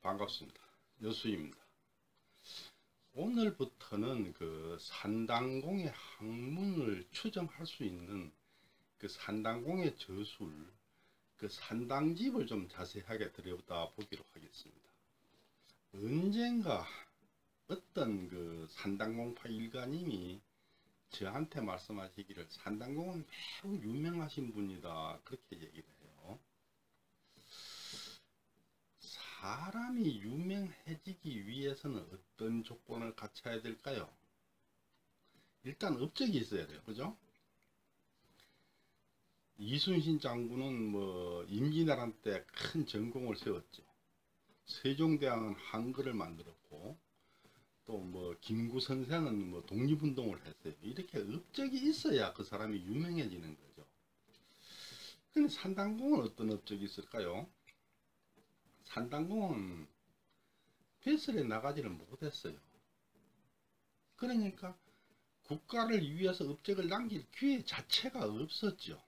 반갑습니다. 여수입니다. 오늘부터는 그 산당공의 학문을 추정할 수 있는 그 산당공의 저술, 그 산당집을 좀 자세하게 들여다보기로 하겠습니다. 언젠가 어떤 그 산당공파 일가님이 저한테 말씀하시기를 산당공은 매우 유명하신 분이다, 그렇게 얘기를 해요. 사람이 유명해지기 위해서는 어떤 조건을 갖춰야 될까요? 일단 업적이 있어야 돼요. 그죠? 이순신 장군은 뭐 임진왜란 때 큰 전功을 세웠죠. 세종대왕은 한글을 만들었고, 또 뭐 김구 선생은 뭐 독립운동을 했어요. 이렇게 업적이 있어야 그 사람이 유명해지는 거죠. 근데 산당공은 어떤 업적이 있을까요? 산당공은 벼슬에 나가지를 못했어요. 그러니까 국가를 위해서 업적을 남길 기회 자체가 없었죠.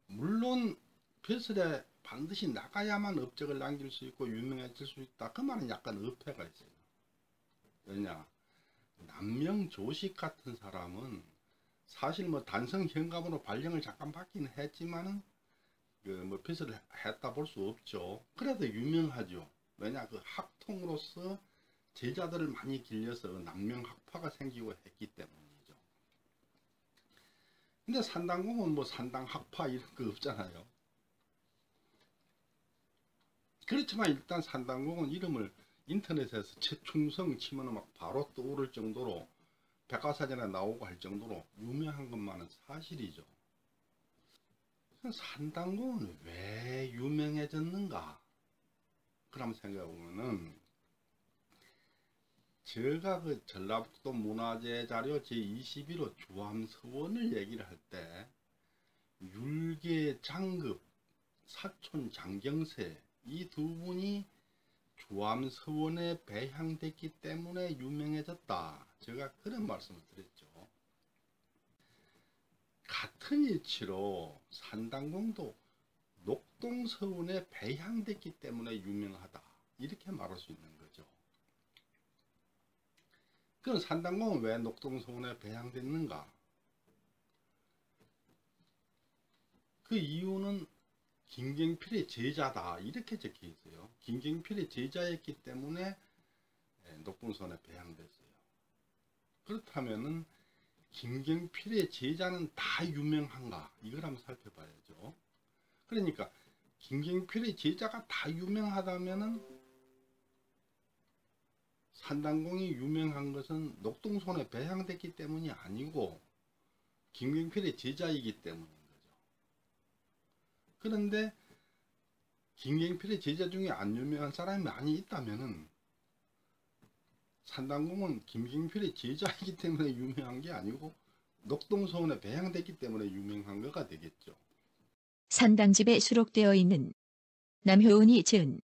물론 벼슬에 반드시 나가야만 업적을 남길 수 있고 유명해질 수 있다, 그 말은 약간 어폐가 있어요. 왜냐, 남명조식 같은 사람은 사실 뭐 단성 현감으로 발령을 잠깐 받기는 했지만은 뭐 벼슬을 했다 볼 수 없죠. 그래도 유명하죠. 왜냐, 그 학통으로서 제자들을 많이 길러서 남명학파가 생기고 했기 때문이죠. 근데 산당공은 뭐 산당학파 이런 거 없잖아요. 그렇지만 일단 산당공은 이름을 인터넷에서 최충성 치면 막 바로 떠오를 정도로 백과사전에 나오고 할 정도로 유명한 것만은 사실이죠. 산당공은 왜 유명해졌는가? 그럼 생각해보면은, 제가 그 전라북도 문화재 자료 제21호 주암서원을 얘기를 할 때 율계 장급, 사촌 장경세 이 두 분이 주암서원에 배향됐기 때문에 유명해졌다, 제가 그런 말씀을 드렸죠. 같은 이치로 산당공도 녹동서원에 배향됐기 때문에 유명하다, 이렇게 말할 수 있는 거죠. 그럼 산당공은 왜 녹동서원에 배향됐는가? 그 이유는 김경필의 제자다, 이렇게 적혀 있어요. 김경필의 제자였기 때문에 녹동서원에 배향됐어요. 그렇다면은 김경필의 제자는 다 유명한가? 이걸 한번 살펴봐야죠. 그러니까 김경필의 제자가 다 유명하다면은 산당공이 유명한 것은 녹동서원에 배향됐기 때문이 아니고 김경필의 제자이기 때문인 거죠. 그런데 김경필의 제자 중에 안 유명한 사람이 많이 있다면은 산당공은 김경필의 제자이기 때문에 유명한 게 아니고 녹동서원에 배향됐기 때문에 유명한 거가 되겠죠. 산당집에 수록되어 있는 남효운이 지은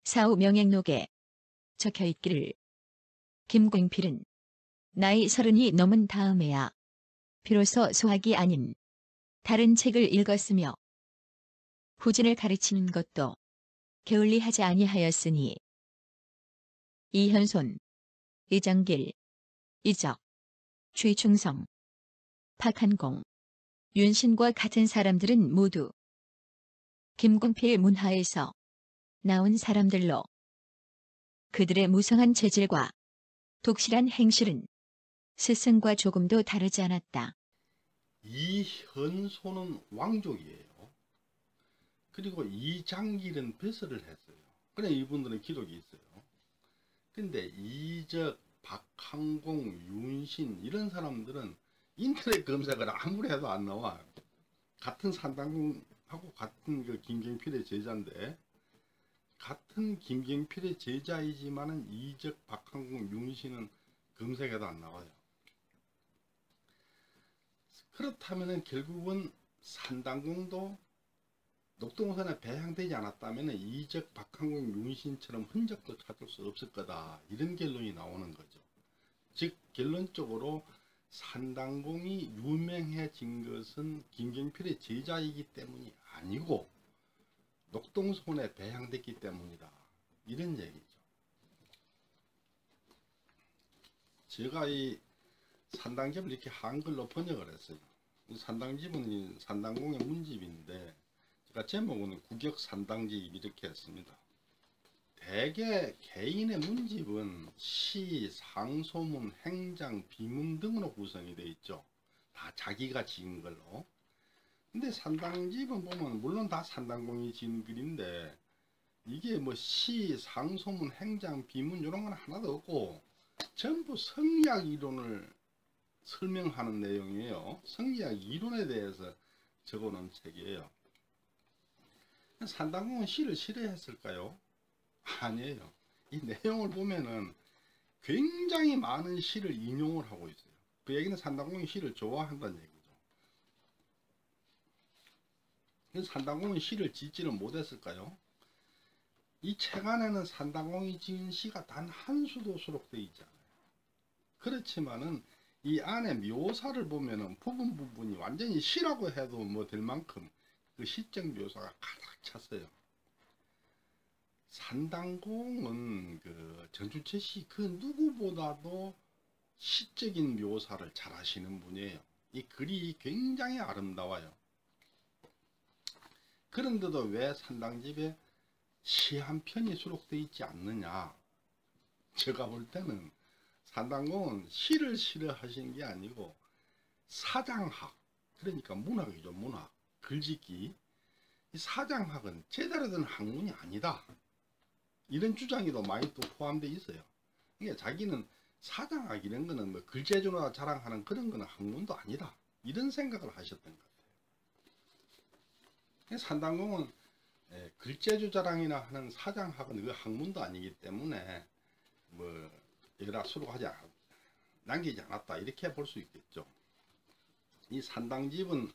사후명행록에 적혀있기를 김경필은 나이 30이 넘은 다음에야 비로소 소학이 아닌 다른 책을 읽었으며 후진을 가르치는 것도 게을리하지 아니하였으니 이현손, 이장길, 이적, 최충성, 박한공, 윤신과 같은 사람들은 모두 김경필 문하에서 나온 사람들로 그들의 무성한 재질과 독실한 행실은 스승과 조금도 다르지 않았다. 이현손은 왕족이에요. 그리고 이장길은 벼슬을 했어요. 그래, 이분들은 기록이 있어요. 근데 이적, 박항공, 윤신 이런 사람들은 인터넷 검색을 아무리 해도 안 나와요. 같은 산당공하고 같은 그 김경필의 제자인데, 같은 김경필의 제자이지만은 이적, 박항공, 윤신은 검색해도 안 나와요. 그렇다면은 결국은 산당공도 녹동선에 배향되지 않았다면 이적, 박항공, 윤신처럼 흔적도 찾을 수 없을 거다, 이런 결론이 나오는 거죠. 즉 결론적으로 산당공이 유명해진 것은 김경필의 제자이기 때문이 아니고 녹동서원에 배양됐기 때문이다. 이런 얘기죠. 제가 이 산당집을 이렇게 한글로 번역을 했어요. 이 산당집은 이 산당공의 문집인데 제가 제목은 구격산당집 이렇게 했습니다. 대개 개인의 문집은 시, 상소문, 행장, 비문 등으로 구성이 되어 있죠. 다 자기가 지은 걸로. 근데 산당집은 보면 물론 다 산당공이 지은 글인데 이게 뭐 시, 상소문, 행장, 비문 이런 건 하나도 없고 전부 성리학 이론을 설명하는 내용이에요. 성리학 이론에 대해서 적어놓은 책이에요. 산당공은 시를 싫어했을까요? 아니에요. 이 내용을 보면은 굉장히 많은 시를 인용을 하고 있어요. 그 얘기는 산당공이 시를 좋아한다는 얘기죠. 그래서 산당공이 시를 짓지를 못했을까요? 이 책 안에는 산당공이 지은 시가 단 한 수도 수록되어 있지 않아요. 그렇지만은 이 안에 묘사를 보면은 부분이 완전히 시라고 해도 뭐 될 만큼 그 시적 묘사가 가득 찼어요. 산당공은 그 전주철 씨 그 누구보다도 시적인 묘사를 잘 하시는 분이에요. 이 글이 굉장히 아름다워요. 그런데도 왜 산당집에 시 한 편이 수록되어 있지 않느냐? 제가 볼 때는 산당공은 시를 싫어하시는 게 아니고 사장학, 그러니까 문학이죠. 문학, 글짓기. 이 사장학은 제대로 된 학문이 아니다. 이런 주장이 더 많이 또 포함되어 있어요. 그러니까 자기는 사장학 이런 거는 뭐 글재주나 자랑하는 그런 거는 학문도 아니다. 이런 생각을 하셨던 것 같아요. 산당공은 글재주 자랑이나 하는 사장학은 그 학문도 아니기 때문에 뭐 여기다 수록하지 남기지 않았다. 이렇게 볼 수 있겠죠. 이 산당집은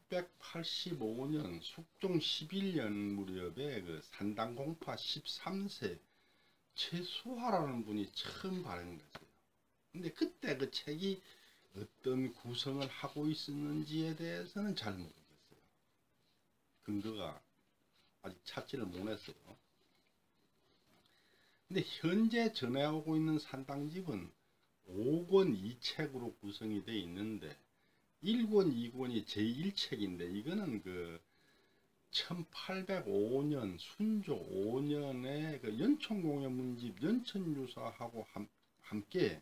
1685년 숙종 11년 무렵에 그 산당공파 13세 최수화라는 분이 처음 발행됐어요. 근데 그때 그 책이 어떤 구성을 하고 있었는지에 대해서는 잘 모르겠어요. 근거가 아직 찾지를 못했어요. 근데 현재 전해오고 있는 산당집은 5권 2책으로 구성이 되어 있는데 1권 2권이 제1책인데 이거는 그 1805년 순조 5년에 그 연천공의 문집 연천유사하고 함께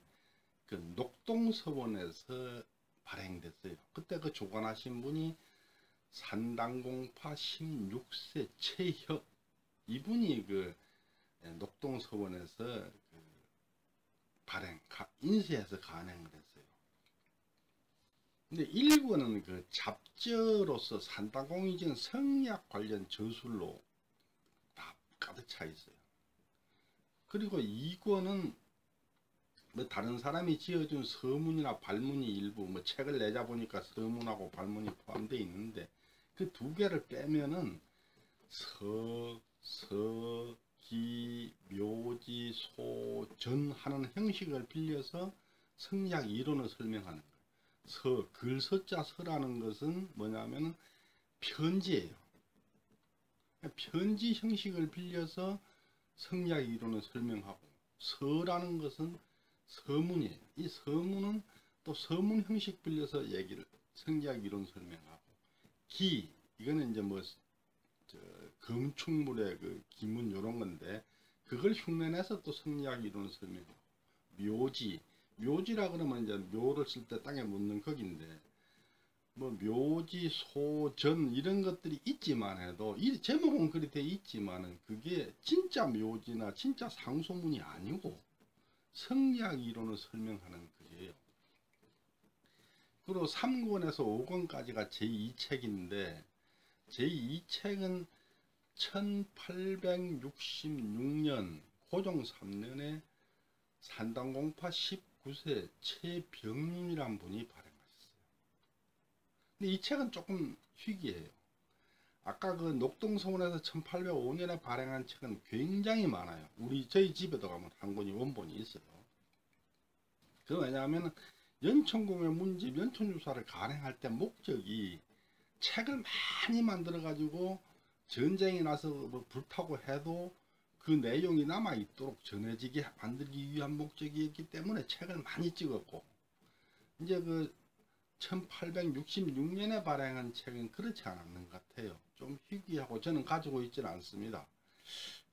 그 녹동서원에서 발행됐어요. 그때 그 조간하신 분이 산당공파 16세 최협, 이분이 그 녹동서원에서 그 인쇄해서 간행을 했어요. 근데 1권은 그 잡저로서 산당공이 지은 성리학 관련 저술로 다 가득 차 있어요. 그리고 2권은 뭐 다른 사람이 지어준 서문이나 발문이 일부 뭐 책을 내자 보니까 서문하고 발문이 포함되어 있는데 그 두 개를 빼면은 기, 묘지, 소, 전 하는 형식을 빌려서 성리학 이론을 설명하는 거예요. 글서자 서라는 것은 뭐냐면 편지예요. 편지 형식을 빌려서 성리학 이론을 설명하고 서라는 것은 서문이에요. 이 서문은 또 서문 형식 빌려서 성리학 이론 설명하고 이거는 이제 뭐 건축물의 그 기문 요런 건데 그걸 흉내내서 또 성리학 이론을 설명하고 묘지라 그러면 이제 묘를 쓸 때 땅에 묻는 거긴데 뭐 묘지, 소, 전 이런 것들이 있지만 해도 이 제목은 그리 돼 있지만은 그게 진짜 묘지나 진짜 상소문이 아니고 성리학 이론을 설명하는 글이에요. 그리고 3권에서 5권까지가 제2책인데 제2책은 1866년 고종 3년에 산당공파 19세 최병림이란 분이 발행하셨어요. 근데 이 책은 조금 희귀해요. 아까 그 녹동서원에서 1805년에 발행한 책은 굉장히 많아요. 저희 집에도 가면 한 권이 원본이 있어요. 그 왜냐하면 연천공의 문집 연천유사를 간행할 때 목적이 책을 많이 만들어 가지고 전쟁이 나서 뭐 불타고 해도 그 내용이 남아 있도록 전해지게 만들기 위한 목적이었기 때문에 책을 많이 찍었고, 이제 그 1866년에 발행한 책은 그렇지 않았는 것 같아요. 좀 희귀하고 저는 가지고 있지는 않습니다.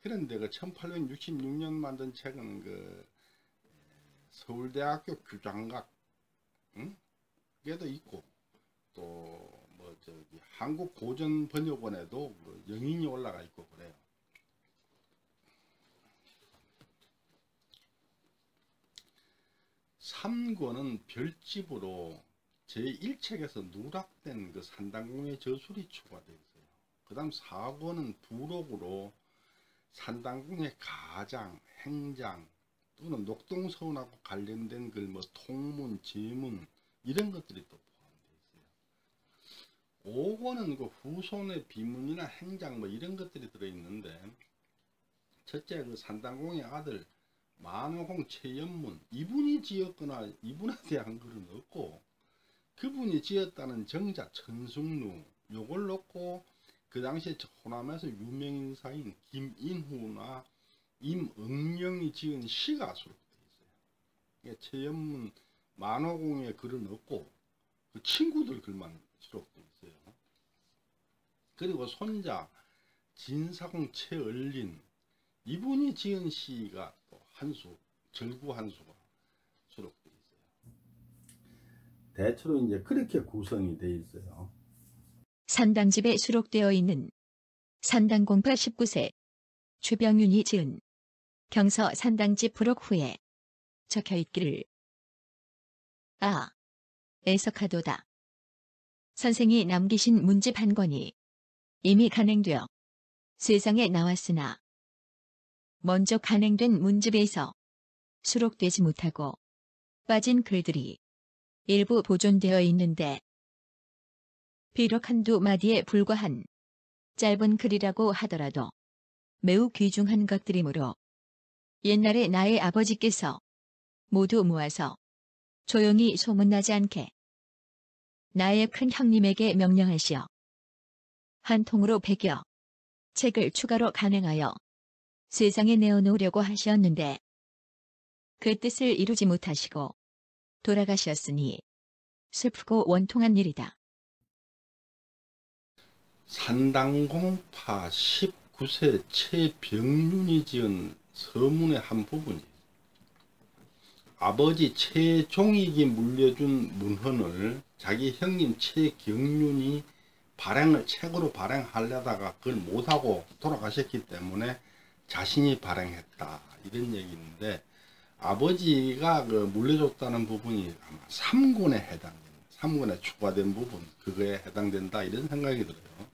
그런데 그 1866년 만든 책은 그 서울대학교 규장각 에도 있고, 또 뭐 저기 한국고전번역원에도 그 영인이 올라가 있고 그래요. 삼권은 별집으로 제1책에서 누락된 그 산당공의 저술이 추가되어 있어요. 그 다음 4권은 부록으로 산당공의 가장, 행장 또는 녹동서원하고 관련된 글, 뭐 통문, 제문 이런 것들이 또 포함되어 있어요. 5권은 그 후손의 비문이나 행장 뭐 이런 것들이 들어있는데, 첫째 그 산당공의 아들 만호공 최연문, 이분이 지었거나 이분에 대한 글은 없고, 그분이 지었다는 정자 천숙루 요걸 놓고 그 당시에 호남에서 유명인사인 김인후나 임응령이 지은 시가 수록되어 있어요. 최연문 만호공의 글은 없고 그 친구들 글만 수록되어 있어요. 그리고 손자 진사공 최얼린, 이분이 지은 시가 또 한수, 절구 한수가 수록되어 있어요. 대체로 이제 그렇게 구성이 되어 있어요. 산당집에 수록되어 있는 산당공파 19세 최병윤이 지은 경서 산당집 부록 후에 적혀 있기를 애석하도다. 선생이 남기신 문집 한 권이 이미 간행되어 세상에 나왔으나 먼저 간행된 문집에서 수록되지 못하고 빠진 글들이 일부 보존되어 있는데, 비록 한두 마디에 불과한 짧은 글이라고 하더라도 매우 귀중한 것들이므로 옛날에 나의 아버지께서 모두 모아서 조용히 소문나지 않게 나의 큰 형님에게 명령하시어 한 통으로 배겨 책을 추가로 간행하여 세상에 내어놓으려고 하셨는데, 그 뜻을 이루지 못하시고 돌아가셨으니 슬프고 원통한 일이다. 산당공파 19세 최병윤이 지은 서문의 한 부분이, 아버지 최종익이 물려준 문헌을 자기 형님 최경윤이 책으로 발행하려다가 그걸 못하고 돌아가셨기 때문에 자신이 발행했다, 이런 얘기인데, 아버지가 그 물려줬다는 부분이 아마 3권에 해당됩니다. 3권에 추가된 부분, 그거에 해당된다, 이런 생각이 들어요.